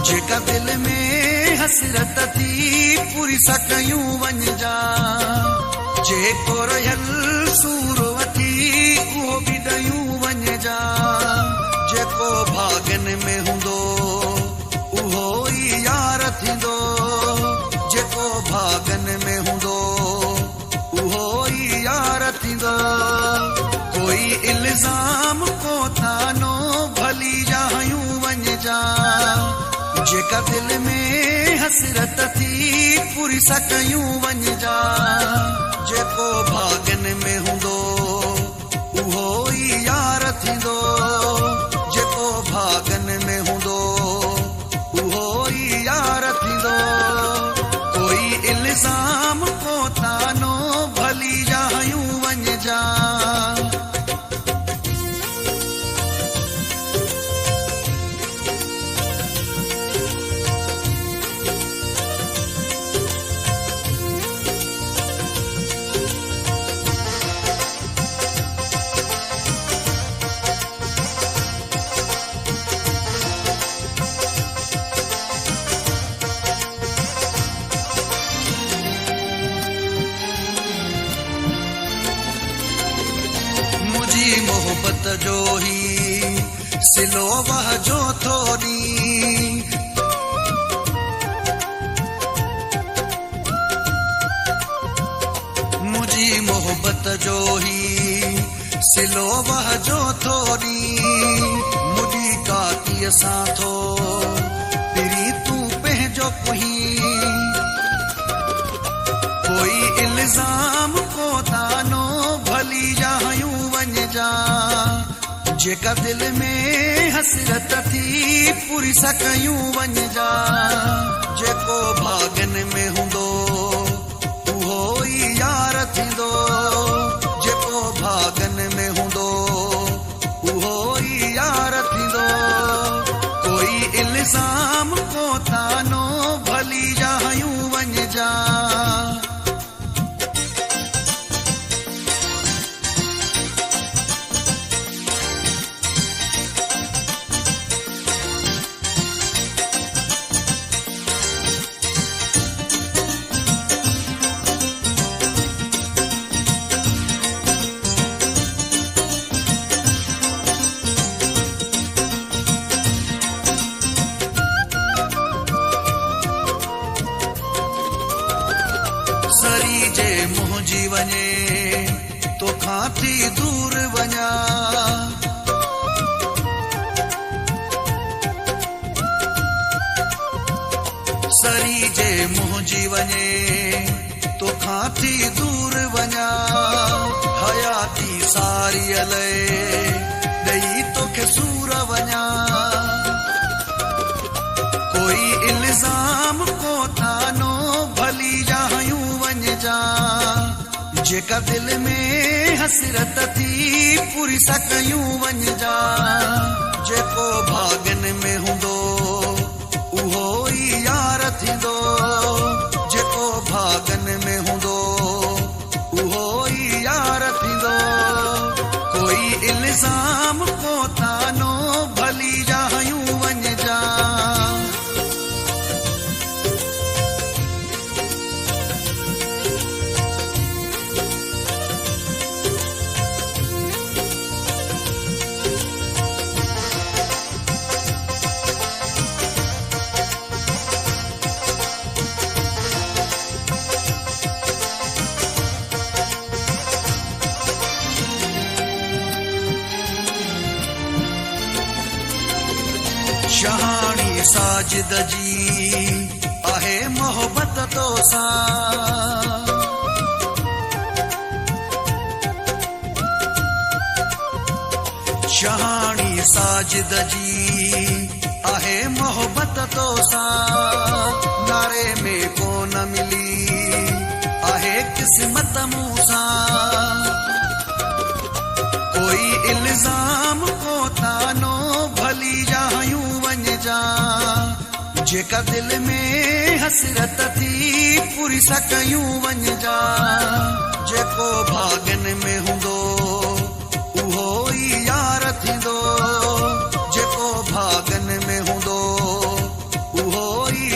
जेका दिल में हसरत थी पूरी सकयूं वञ जा जेको रहियल सूर वठी उहो बि ॾयूं वञ जा जेको भागन में हूंदो उहो ई यार थींदो जेको भागन में हूंदो उहो ई यार थींदो कोई इल्ज़ाम को थानो भली जायूं वञ जा जेका दिल में हसरत थी पूरी सकयूं वञ जा जेको भागन में हूंदो उहो ई यार थींदो जेको भागन में हूंदो उहो ई यार थींदो कोई इल्ज़ाम को थानो भली जायूं वञ जा मोहब्बत जो ही सिलो वह जो थोड़ी मुझी मोहब्बत जो ही सिलो वह जो थोड़ी मुझी काती सां थो तेरी तू पंहिंजो कुही कोई इल्ज़ाम को तानो भली जायूं वञ जा जेका दिल में हसरत थी पूरी सकयूं वञ जा जेको भागन में हूंदो उहो ई यार थींदो जेको भागन में हूंदो उहो ई यार थींदो कोई इल्ज़ाम को तानो भली जायूं वञ जा सरी जे मुंहिंजी वञे तोखां थी दूर वञा सरी जे मुंहिंजी वञे तोखां थी दूर वञा हयाती सारी लए ॾेई तोखे सूर वञा कोई इल्ज़ाम को थानो भली जायूं वञ जा जेका दिल में हसरत थी पूरी सकयूं वञ जा जेको भागन में हूंदो उहो ई यार थींदो जेको भागन में हूंदो उहो ई यार थींदो कोई इल्ज़ाम को थानो भली जायूं वञ जा शहाणी साजिद जी आहे मोहब्बत तो सां शहाणी साजिद जी आहे मोहब्बत तो सां नारे में कोन मिली आहे किस्मत मूंसां कोई इल्ज़ाम को तानो भली जायूं वञ जा जेका दिल में हसरत थी पूरी सकयूं वञ जा जेको भागन में हूंदो उहो ई यार थींदो जेको भागन में हूंदो कोई